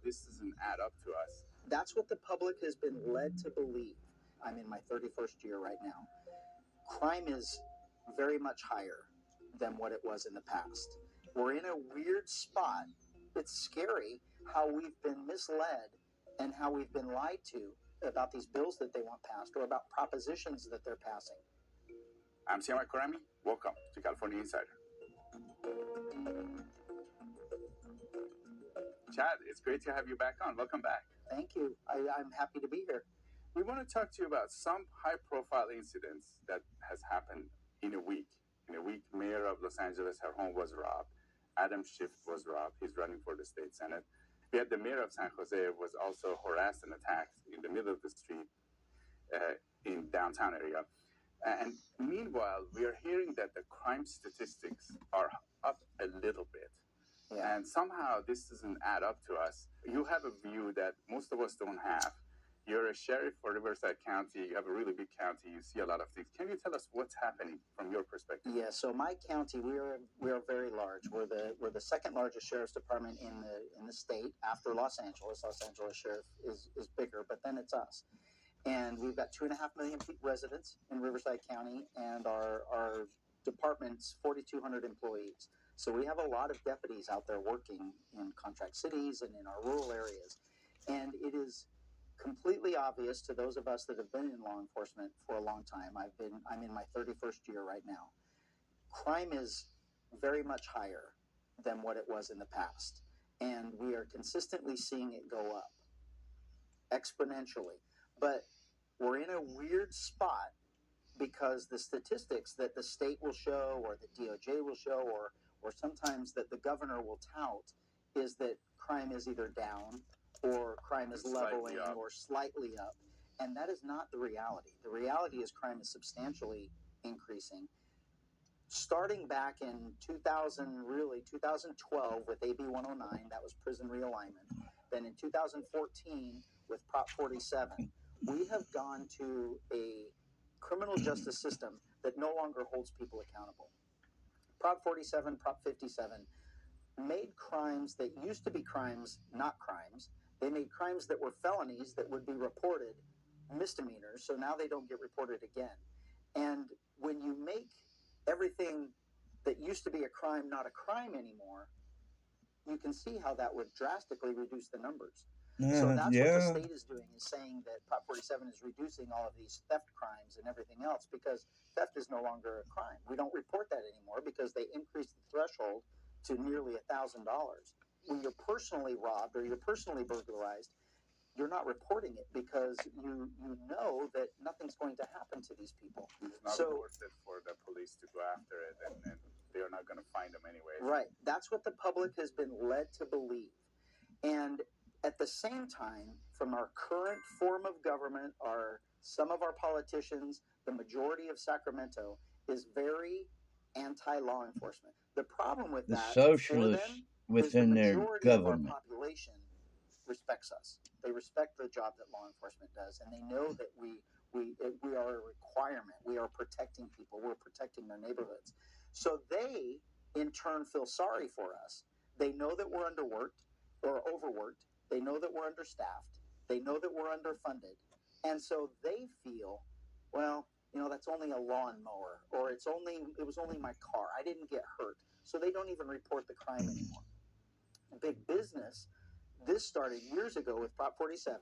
this doesn't add up to us. That's what the public has been led to believe. I'm in my 31st year right now. Crime is very much higher than what it was in the past. We're in a weird spot. It's scary how we've been misled and how we've been lied to about these bills that they want passed or about propositions that they're passing. I'm Siama Karami. Welcome to California Insider. Chad, it's great to have you back on. Welcome back. Thank you. I'm happy to be here. We want to talk to you about some high-profile incidents that has happened in a week. In a week, Mayor of Los Angeles, her home was robbed. Adam Schiff was robbed. He's running for the state senate. We had the mayor of San Jose was also harassed and attacked in the middle of the street in downtown area. And meanwhile, we are hearing that the crime statistics are up a little bit. Yeah. And somehow this doesn't add up to us. You have a view that most of us don't have. You're a sheriff for Riverside County. You have a really big county. You see a lot of things. Can you tell us what's happening from your perspective? Yeah. So my county, we are very large. We're the second largest sheriff's department in the state after Los Angeles. Los Angeles Sheriff is bigger, but then it's us. And we've got 2.5 million residents in Riverside County, and our department's 4,200 employees. So we have a lot of deputies out there working in contract cities and in our rural areas. And it is completely obvious to those of us that have been in law enforcement for a long time. I'm in my 31st year right now. Crime is very much higher than what it was in the past. And we are consistently seeing it go up exponentially. But we're in a weird spot because the statistics that the state will show or the DOJ will show or sometimes that the governor will tout is that crime is either down or crime is leveling or slightly up. And that is not the reality. The reality is crime is substantially increasing. Starting back in 2012 with AB 109, that was prison realignment. Then in 2014 with Prop 47, we have gone to a criminal justice system that no longer holds people accountable. Prop 47, Prop 57 made crimes that used to be crimes not crimes. They made crimes that were felonies that would be reported misdemeanors, so now they don't get reported again. And when you make everything that used to be a crime not a crime anymore, you can see how that would drastically reduce the numbers. So that's what the state is doing, is saying that Prop 47 is reducing all of these theft crimes and everything else because theft is no longer a crime. We don't report that anymore because they increased the threshold to nearly $1,000. When you're personally robbed or you're personally burglarized, you're not reporting it because you know that nothing's going to happen to these people. It's not worth it for the police to go after it, and they're not going to find them anyway. Right. That's what the public has been led to believe. And at the same time, from our current form of government, some of our politicians, the majority of Sacramento, is very anti-law enforcement. The problem with that, socialists within their government, of our population respects us. They respect the job that law enforcement does, and they know that we are a requirement. We are protecting people. We're protecting their neighborhoods. So they, in turn, feel sorry for us. They know that we're underworked or overworked. They know that we're understaffed. They know that we're underfunded. And so they feel, well, that's only a lawnmower, or it was only my car. I didn't get hurt. So they don't even report the crime anymore. Big business, this started years ago with Prop 47.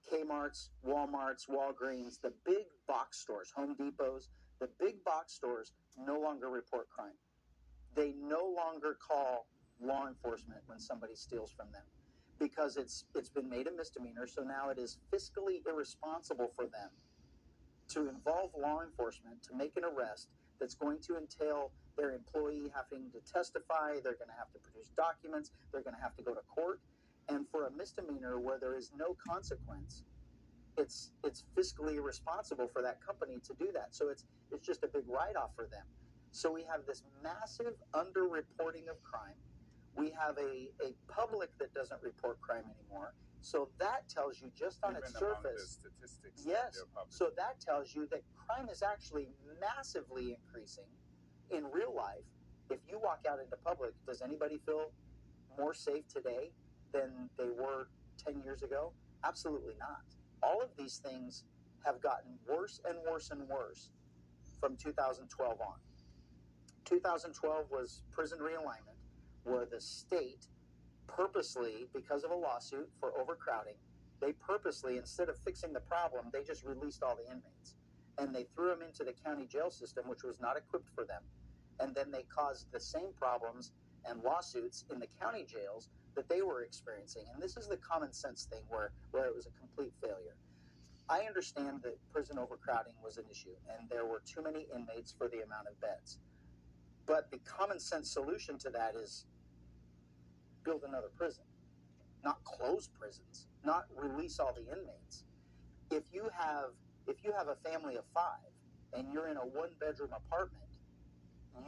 Kmart's, Walmart's, Walgreens, the big box stores, Home Depots, the big box stores no longer report crime. They no longer call law enforcement when somebody steals from them because it's been made a misdemeanor. So now it is fiscally irresponsible for them to involve law enforcement to make an arrest that's going to entail their employee having to testify. They're going to have to produce documents. They're going to have to go to court. And for a misdemeanor where there is no consequence, it's fiscally irresponsible for that company to do that. So it's just a big write-off for them. So we have this massive underreporting of crime. We have a public that doesn't report crime anymore. So that tells you just on its surface, statistics. Yes. So that tells you that crime is actually massively increasing in real life. If you walk out into public, does anybody feel more safe today than they were 10 years ago? Absolutely not. All of these things have gotten worse and worse and worse from 2012 on. 2012 was prison realignment, where the state purposely, because of a lawsuit for overcrowding, they purposely, instead of fixing the problem, they just released all the inmates. And they threw them into the county jail system, which was not equipped for them. And then they caused the same problems and lawsuits in the county jails that they were experiencing. And this is the common sense thing where it was a complete failure. I understand that prison overcrowding was an issue, and there were too many inmates for the amount of beds. But the common sense solution to that is build another prison, not close prisons, not release all the inmates. If you have a family of 5 and you're in a 1-bedroom apartment,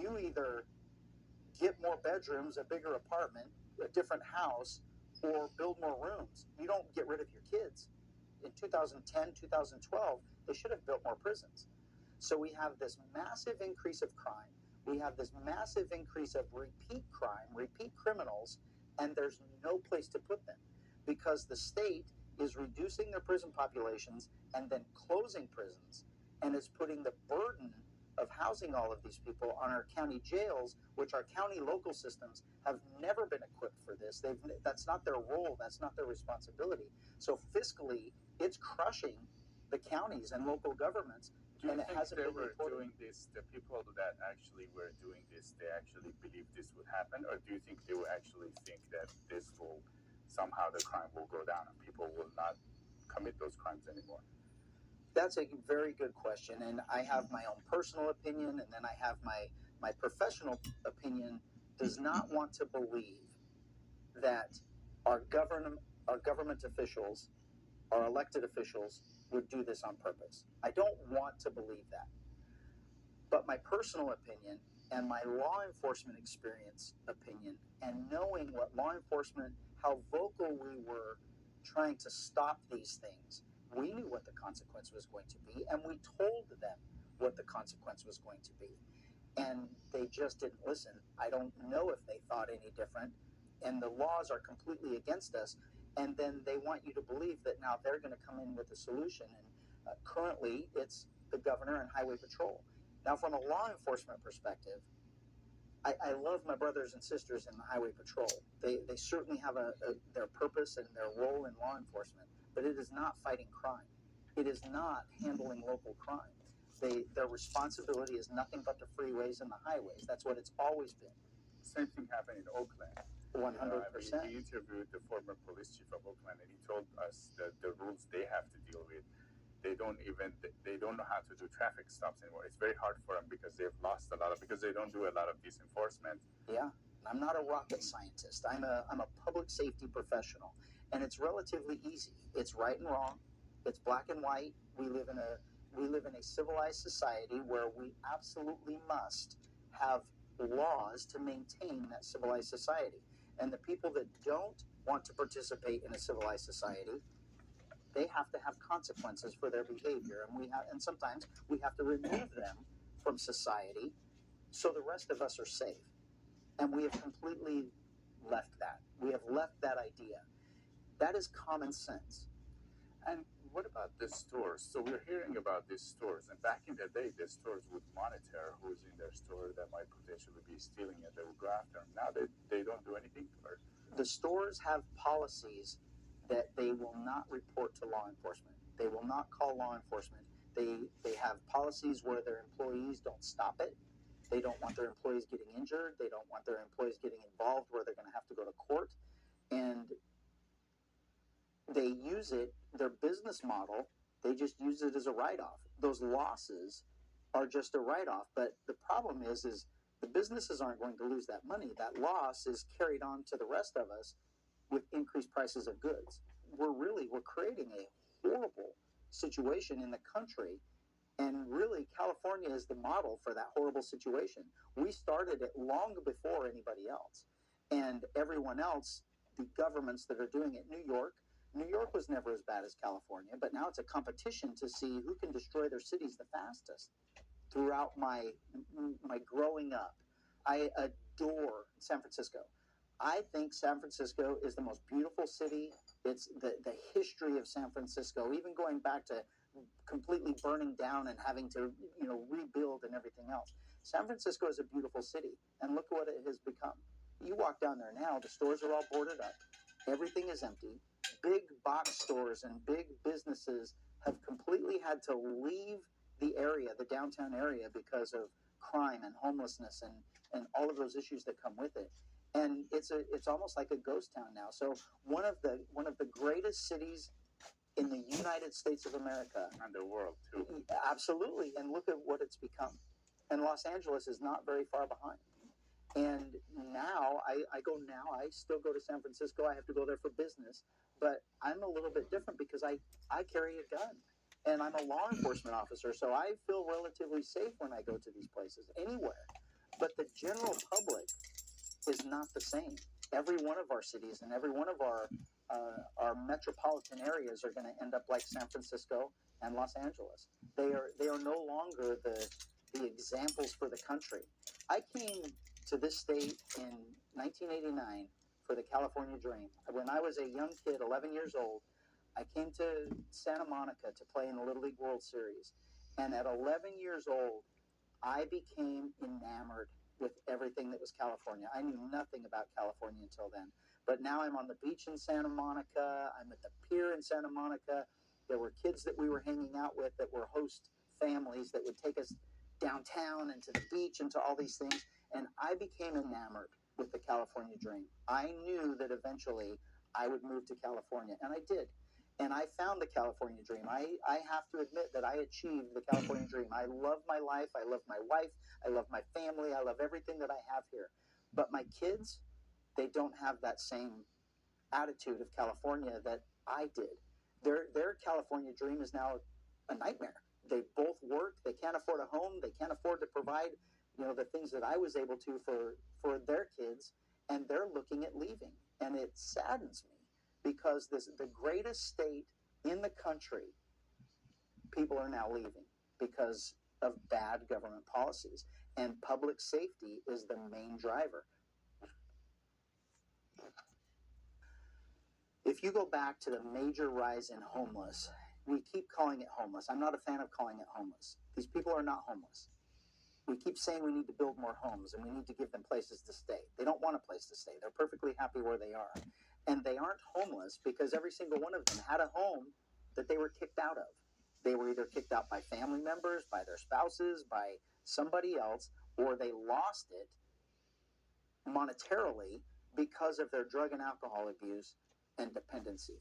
you either get more bedrooms, a bigger apartment, a different house, or build more rooms. You don't get rid of your kids. In 2010, 2012, they should have built more prisons. So we have this massive increase of crime. We have this massive increase of repeat crime, repeat criminals, and there's no place to put them because the state is reducing their prison populations and then closing prisons and is putting the burden of housing all of these people on our county jails, which our county local systems have never been equipped for this. That's not their role. That's not their responsibility. So fiscally, it's crushing the counties and local governments. Do you and it think hasn't they been were reported. doing this, the people that actually were doing this, they actually believed this would happen? Or do you think they will actually think that this will, somehow the crime will go down and people will not commit those crimes anymore? That's a very good question, and I have my own personal opinion, and then I have my professional opinion. Does not want to believe that our government officials, our elected officials, would do this on purpose. I don't want to believe that. But my personal opinion and my law enforcement experience opinion, and knowing what law enforcement, how vocal we were trying to stop these things, we knew what the consequence was going to be, and we told them what the consequence was going to be. And they just didn't listen. I don't know if they thought any different, and the laws are completely against us, and then they want you to believe that now they're going to come in with a solution. And currently, it's the governor and highway patrol. Now, from a law enforcement perspective, I love my brothers and sisters in the highway patrol. They certainly have their purpose and their role in law enforcement, but it is not fighting crime. It is not handling local crime. Their responsibility is nothing but the freeways and the highways. That's what it's always been. Same thing happened in Oakland. 100%. He interviewed the former police chief of Oakland, and he told us that the rules they have to deal with, they don't know how to do traffic stops anymore. It's very hard for them because they've lost a lot of, because they don't do a lot of this enforcement. Yeah, I'm not a rocket scientist. I'm a public safety professional, and it's relatively easy. It's right and wrong. It's black and white. We live in a civilized society where we absolutely must have laws to maintain that civilized society. And the people that don't want to participate in a civilized society, they have to have consequences for their behavior, and sometimes we have to remove them from society so the rest of us are safe. And we have completely left that. We have left that idea. That is common sense. And what about the stores? So we're hearing about these stores, and back in the day, the stores would monitor who's in their store that might potentially be stealing it. They would go after them. Now they don't do anything. Or the stores have policies that they will not report to law enforcement. They will not call law enforcement. They have policies where their employees don't stop it. They don't want their employees getting injured. They don't want their employees getting involved where they're going to have to go to court. And they use it, their business model, they just use it as a write-off. Those losses are just a write-off. But the problem is the businesses aren't going to lose that money. That loss is carried on to the rest of us with increased prices of goods. We're creating a horrible situation in the country. And really, California is the model for that horrible situation. We started it long before anybody else. And everyone else, the governments that are doing it, New York was never as bad as California, but now it's a competition to see who can destroy their cities the fastest. Throughout my growing up, I adore San Francisco. I think San Francisco is the most beautiful city. It's the history of San Francisco, even going back to completely burning down and having to, rebuild and everything else. San Francisco is a beautiful city, and look what it has become. You walk down there now, the stores are all boarded up. Everything is empty. Big box stores and big businesses have completely had to leave the area, the downtown area, because of crime and homelessness and all of those issues that come with it. And it's almost like a ghost town now. So one of the greatest cities in the United States of America. And the world, too. Absolutely. And look at what it's become. And Los Angeles is not very far behind. And now I still go to San Francisco. I have to go there for business. But I'm a little bit different because I carry a gun. And I'm a law enforcement officer. So I feel relatively safe when I go to these places, anywhere. But the general public is not the same. Every one of our cities and every one of our metropolitan areas are going to end up like San Francisco and Los Angeles. They are no longer the examples for the country. I came to this state in 1989 for the California Dream. When I was a young kid, 11 years old, I came to Santa Monica to play in the Little League World Series. And at 11 years old, I became enamored with everything that was California. I knew nothing about California until then. But now I'm on the beach in Santa Monica. I'm at the pier in Santa Monica. There were kids that we were hanging out with that were host families that would take us downtown and to the beach and to all these things. And I became enamored with the California Dream. I knew that eventually I would move to California, and I did. And I found the California Dream. I have to admit that I achieved the California Dream. I love my life. I love my wife. I love my family. I love everything that I have here. But my kids, they don't have that same attitude of California that I did. Their California Dream is now a nightmare. They both work. They can't afford a home. They can't afford to provide, the things that I was able to for their kids, and they're looking at leaving. And it saddens me because the greatest state in the country, people are now leaving because of bad government policies. And public safety is the main driver. If you go back to the major rise in homeless, we keep calling it homeless. I'm not a fan of calling it homeless. These people are not homeless. We keep saying we need to build more homes and we need to give them places to stay. They don't want a place to stay. They're perfectly happy where they are. And they aren't homeless because every single one of them had a home that they were kicked out of. They were either kicked out by family members, by their spouses, by somebody else, or they lost it monetarily because of their drug and alcohol abuse and dependency.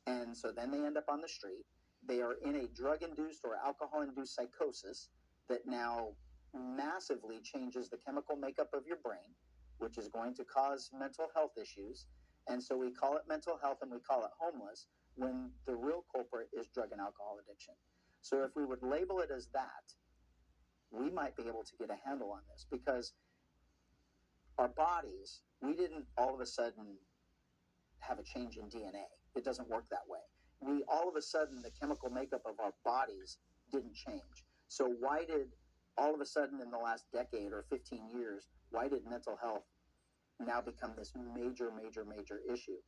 And so then they end up on the street. They are in a drug-induced or alcohol-induced psychosis that now massively changes the chemical makeup of your brain, which is going to cause mental health issues. And so we call it mental health and we call it homeless when the real culprit is drug and alcohol addiction. So if we would label it as that, we might be able to get a handle on this, because our bodies, we didn't all of a sudden have a change in DNA. It doesn't work that way. We all of a sudden, the chemical makeup of our bodies didn't change. So why did all of a sudden in the last decade or 15 years, why did mental health now become this major, major, major issue?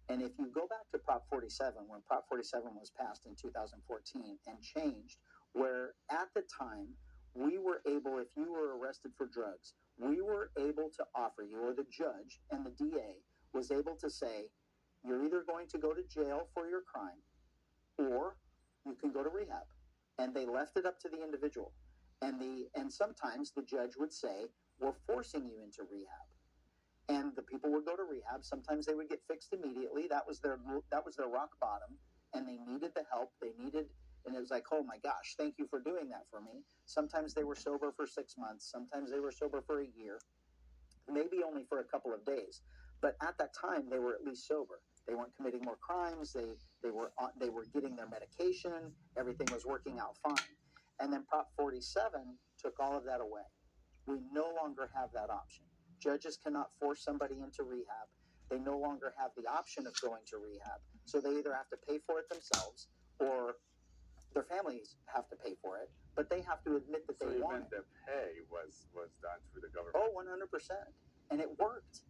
And if you go back to Prop 47, when Prop 47 was passed in 2014 and changed, where at the time we were able, if you were arrested for drugs, we were able to offer you, or the judge and the DA was able to say, you're either going to go to jail for your crime or you can go to rehab. And they left it up to the individual. And sometimes the judge would say, we're forcing you into rehab. And the people would go to rehab. Sometimes they would get fixed immediately. That was their rock bottom, and they needed the help. And it was like, oh my gosh, thank you for doing that for me. Sometimes they were sober for 6 months. Sometimes they were sober for a year, maybe only for a couple of days. But at that time, they were at least sober. They weren't committing more crimes. They were getting their medication. Everything was working out fine. And then Prop 47 took all of that away. We no longer have that option. Judges cannot force somebody into rehab. They no longer have the option of going to rehab. So they either have to pay for it themselves or their families have to pay for it, but they have to admit that they want it. So even the pay was done through the government. Oh, 100%. And it worked.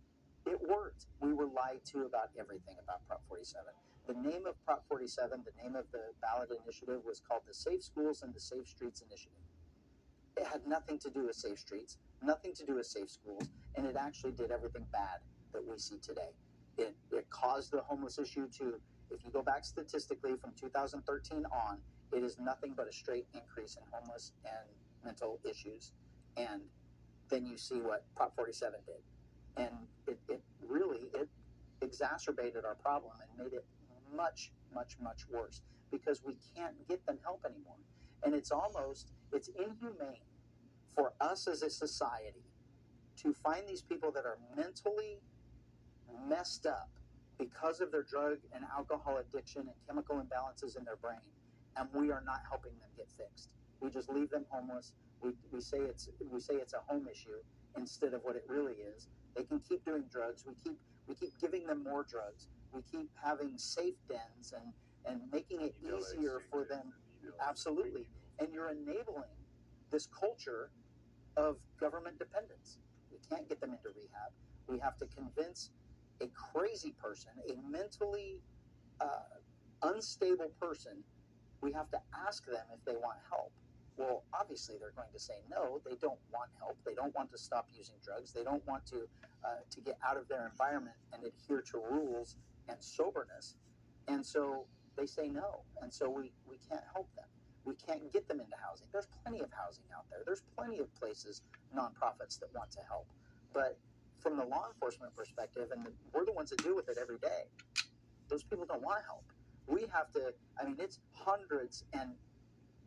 it worked. We were lied to about everything about Prop 47. The name of Prop 47, the name of the ballot initiative was called the Safe Schools and the Safe Streets Initiative. It had nothing to do with safe streets, nothing to do with safe schools, and it actually did everything bad that we see today. It caused the homeless issue to, if you go back statistically from 2013 on, it is nothing but a straight increase in homeless and mental issues. And then you see what Prop 47 did. And it really exacerbated our problem and made it much, much, much worse because we can't get them help anymore. And it's inhumane for us as a society to find these people that are mentally messed up because of their drug and alcohol addiction and chemical imbalances in their brain, and we are not helping them get fixed. We just leave them homeless. We say it's a home issue instead of what it really is. They can keep doing drugs. We keep giving them more drugs. We keep having safe dens and making it easier for them. Absolutely. And you're enabling this culture of government dependence. We can't get them into rehab. We have to convince a crazy person, a mentally unstable person, we have to ask them if they want help. Well, obviously they're going to say no. They don't want help. They don't want to stop using drugs. They don't want to get out of their environment and adhere to rules and soberness. And so they say no. And so we can't help them. We can't get them into housing. There's plenty of housing out there. There's plenty of places, nonprofits that want to help. But from the law enforcement perspective, and we're the ones that deal with it every day, those people don't want to help. We have to, it's hundreds and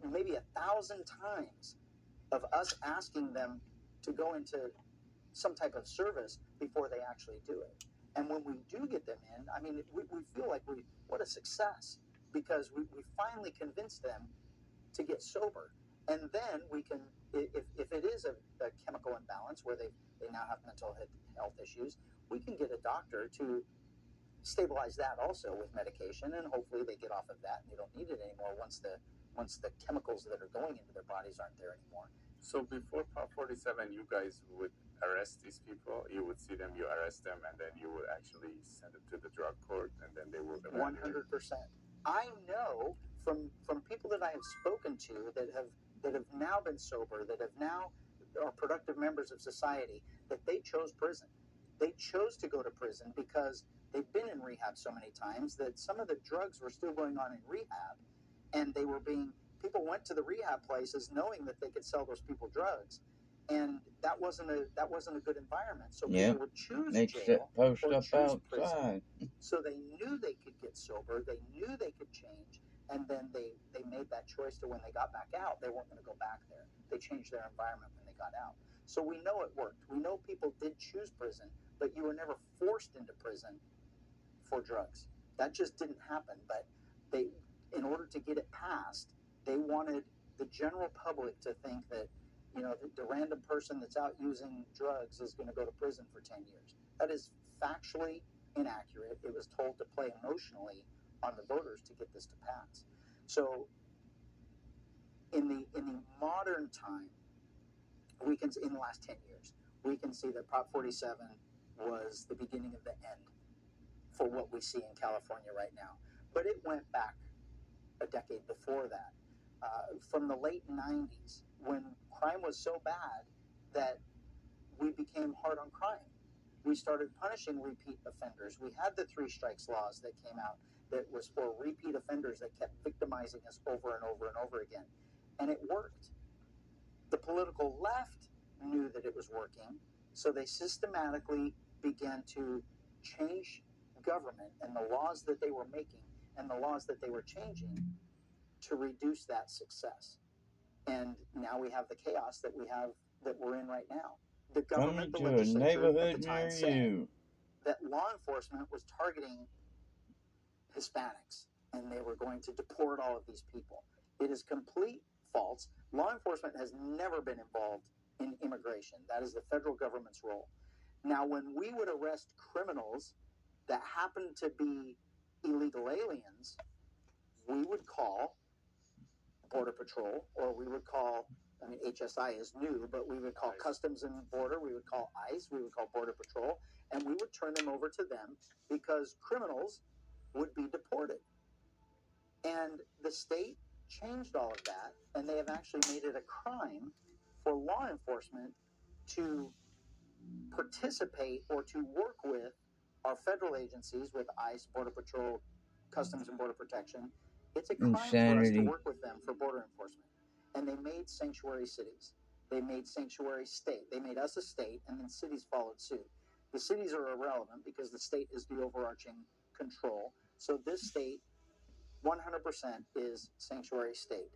maybe 1,000 times of us asking them to go into some type of service before they actually do it. And when we do get them in, we feel like what a success, because we finally convinced them to get sober. And then we can, if it is a chemical imbalance where they now have mental health issues, we can get a doctor to stabilize that also with medication, and hopefully they get off of that and they don't need it anymore once the chemicals that are going into their bodies aren't there anymore. So before Prop 47, you guys would arrest these people. You would see them, you arrest them, and then you would actually send them to the drug court, and then they will evaluate. 100%. I know from people that I have spoken to that have now been sober, that have now are productive members of society, that they chose prison. They chose to go to prison because they've been in rehab so many times that some of the drugs were still going on in rehab, and people went to the rehab places knowing that they could sell those people drugs, and that wasn't a good environment. So people would choose jail or choose prison. So they knew they could get sober, they knew they could change, and then they made that choice to when they got back out, they weren't going to go back there. They changed their environment when they got out. So we know it worked. We know people did choose prison, but you were never forced into prison for drugs. That just didn't happen. But in order to get it passed, they wanted the general public to think that, the random person that's out using drugs is going to go to prison for 10 years. That is factually inaccurate. It was told to play emotionally on the voters to get this to pass. So in the modern time, in the last 10 years, we can see that Prop 47 was the beginning of the end for what we see in California right now. But it went back a decade before that, from the late 90s, when crime was so bad that we became hard on crime. We started punishing repeat offenders. We had the 3 strikes laws that came out that was for repeat offenders that kept victimizing us over and over and over again. And it worked. The political left knew that it was working, so they systematically began to change government and the laws that they were making and the laws that they were changing to reduce that success. And now we have the chaos that we're in right now. The government, the legislature at the time said that law enforcement was targeting Hispanics and they were going to deport all of these people. It is complete false. Law enforcement has never been involved in immigration. That is the federal government's role. Now, when we would arrest criminals that happen to be illegal aliens, we would call Border Patrol, or we would call, HSI is new, but we would call Customs and Border, we would call ICE, we would call Border Patrol, and we would turn them over to them because criminals would be deported. And the state changed all of that, and they have actually made it a crime for law enforcement to participate or to work with our federal agencies, with ICE, Border Patrol, Customs and Border Protection. It's a crime for us to work with them for border enforcement. And they made sanctuary cities. They made sanctuary state. They made us a state, and then cities followed suit. The cities are irrelevant because the state is the overarching control. So this state, 100% is sanctuary state.